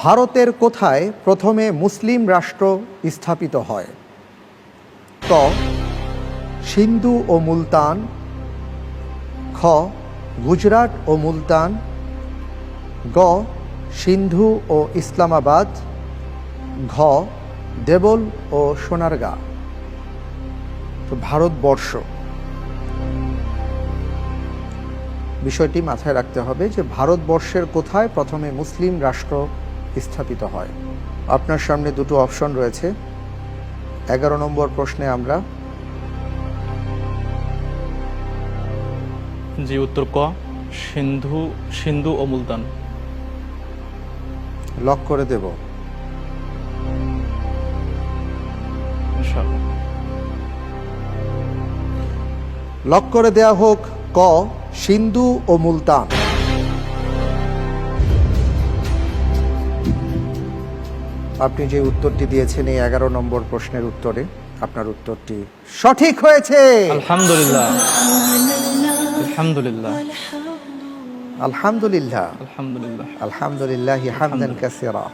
ভারতের কোথায় প্রথমে মুসলিম রাষ্ট্র স্থাপিত হয়? ক সিন্ধু ও মুলতান, খ গুজরাট ও মুলতান, গ সিন্ধু ও ইসলামাবাদ, ঘ দেবল ও সোনারগাঁ। তো ভারতবর্ষ, বিষয়টি মাথায় রাখতে হবে যে ভারতবর্ষের কোথায় প্রথমে মুসলিম রাষ্ট্র স্থাপিত হয়। আপনার সামনে দুটো অপশন রয়েছে। 11 নম্বর প্রশ্নে আমরা জি, উত্তর ক সিন্ধু ও মুলতান। লক করে দেব। ইনশাআল্লাহ। লক করে দেয়া হোক ক সিন্ধু ও মুলতান। আপনি যে উত্তরটি দিয়েছেন এই 11 নম্বর প্রশ্নের উত্তরে, আপনার উত্তরটি সঠিক হয়েছে। আলহামদুলিল্লাহ, আলহামদুলিল্লাহ, আলহামদুলিল্লাহ, আলহামদুলিল্লাহ। আলহামদুলিল্লাহি হামদান কাসীরা।